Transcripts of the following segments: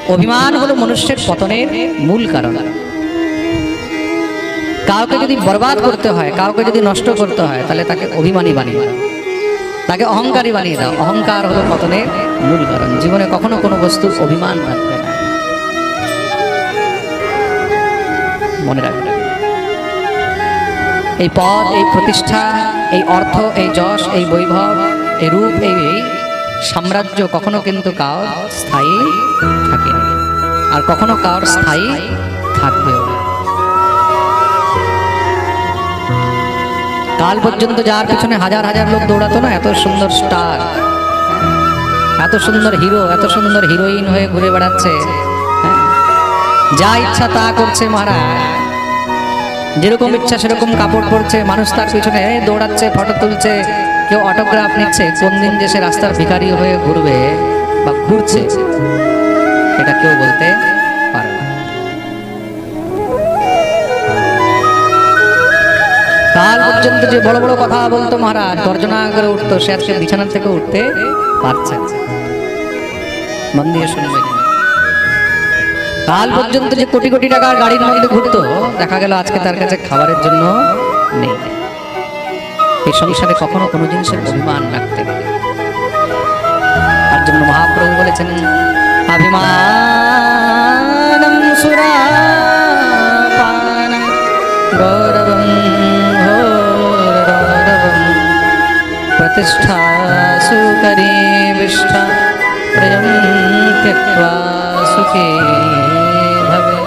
অভিমান হলো মনুষ্যের পতনের মূল কারণ। কাউকে যদি বরবাদ করতে হয়, কাউকে যদি নষ্ট করতে হয়, তাহলে তাকে অভিমানী বানিয়ে দাও, তাকে অহংকারী বানিয়ে দাও। অহংকার হলো পতনের মূল কারণ। জীবনে কখনো কোনো বস্তু অভিমান রাখবে না, মনে রাখবে। এই পদ, এই প্রতিষ্ঠা, এই অর্থ, এই যশ, এই বৈভব, এই রূপ, এই সাম্রাজ্য কখনো কিন্তু কার স্থায়ী থাকে না, আর কখনো কার স্থায়ী থাকবেও। কাল পর্যন্ত যার পিছনে হাজার হাজার লোক দৌড়াতো না, এত সুন্দর স্টার, এত সুন্দর হিরো, এত সুন্দর হিরোইন হয়ে ঘুরে বেড়াচ্ছে, যা ইচ্ছা তা করছে মহারাজ, যেরকম ইচ্ছা সেরকম কাপড় পরছে, মানুষ তার পিছনে দৌড়াচ্ছে, ফটো তুলছে, কেউ অটোগ্রাফ নিচ্ছে। কোন দিন যে সে রাস্তার ভিখারি হয়ে ঘুরবে বা ঘুরছে, এটা কেউ বলতে পারে না। কাল পর্যন্ত যে বড় বড় কথা বলতো মহারাজ, গর্জনা করে উঠতো, সে আজকে বিছানা থেকে উঠতে পারছে। মন দিয়ে শুনবেন। কাল পর্যন্ত যে কোটি কোটি টাকার গাড়ির মধ্যে ঘুরতো, দেখা গেল আজকে তার কাছে খাবারের জন্য নেই। এই সংসারে কখনো কোনো জিনিসের অভিমান রাখতে নেই। তার জন্য মহাপ্রভু বলেছেন, অভিমানম সুরাপানম গৌরবম ঘোরগৌরবম প্রতিষ্ঠা সুকরী বিষ্ঠা প্রিয়ম ত্যক্ত্বা সুখে ভবে।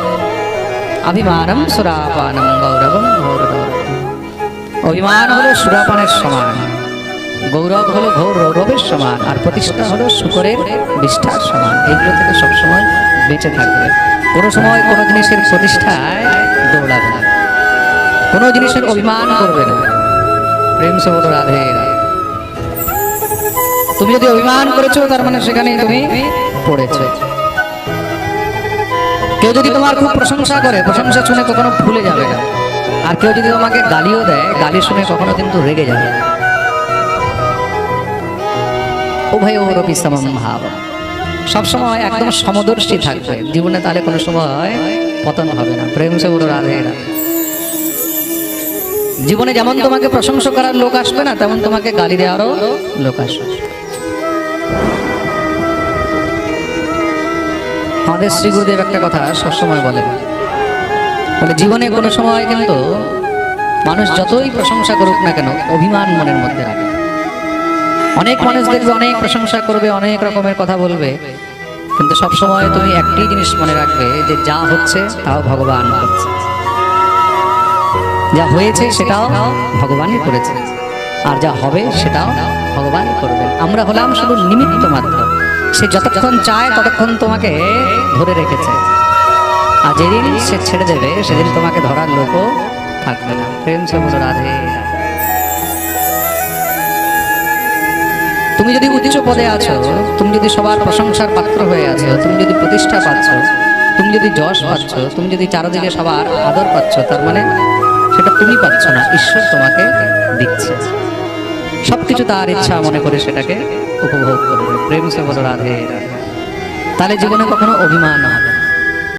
অভিমানম সুরাপানম গৌরবম ঘোরগৌরবম। অভিমান হলো সুরাপানের সমান, গৌরব হলো ঘোর গৌরবের সমান, আর প্রতিষ্ঠা হলো শুকরের বিষ্ঠার সমান। এগুলো থেকে সবসময় বেঁচে থাকবে। কোনো সময় কোনো জিনিসের প্রতিষ্ঠায় দৌড়াবে না, কোনো জিনিসের অভিমান করবে না। প্রেম সে বলো রাধে রাধে। তুমি যদি অভিমান করেছো, তার মানে সেখানেই তুমি পড়েছো। কেউ যদি তোমার খুব প্রশংসা করে, প্রশংসা শুনে কখনো ভুলে যাবে না। আর কেউ যদি তোমাকে গালিও দেয়, গালি শুনে কখনো কিন্তু রেগে যাবে। উভয়োরপি সমম ভাব, সবসময় একদম সমদর্শী থাকবে জীবনে, তাহলে কোনো সময় পতন হবে না। প্রেম সে বলো রাধে রাধে। জীবনে যেমন তোমাকে প্রশংসা করার লোক আসবে না, তেমন তোমাকে গালি দেওয়ারও লোক আসবে। আমাদের শ্রী গুরুদেব একটা কথা সবসময় বলেন, বলে জীবনে কোনো সময় কিন্তু মানুষ যতই প্রশংসা করুক না কেন, অভিমান মনের মধ্যে রাখে। অনেক মানুষ দেখবে অনেক প্রশংসা করবে, অনেক রকমের কথা বলবে, কিন্তু সবসময় তুমি একটি জিনিস মনে রাখবে, যে যা হচ্ছে তাও ভগবান করছে, যা হয়েছে সেটাও ভগবানই করেছে, আর যা হবে সেটাও ভগবান করবেন। আমরা হলাম শুধু নিমিত্ত মাত্র। সে যতক্ষণ চায় ততক্ষণ তোমাকে ধরে রেখেছে, আর যেদিন সে ছেড়ে দেবে সেদিন তোমাকে ধরার লোকও থাকবে না। প্রেম সে বলো রাধে। তুমি যদি উচ্চ পদে আছো, তুমি যদি সবার প্রশংসার পাত্র হয়ে আছো, তুমি যদি প্রতিষ্ঠা পাচ্ছ, তুমি যদি যশ পাচ্ছ, তুমি যদি চারদিকে সবার আদর পাচ্ছ, তার মানে সেটা তুমি পাচ্ছ না, ঈশ্বর তোমাকে দিচ্ছে। সবকিছু তার ইচ্ছা মনে করে সেটাকে উপভোগ করবে। প্রেম সে বলো রাধে রাধে। তাহলে জীবনে কখনো অভিমান হবে না।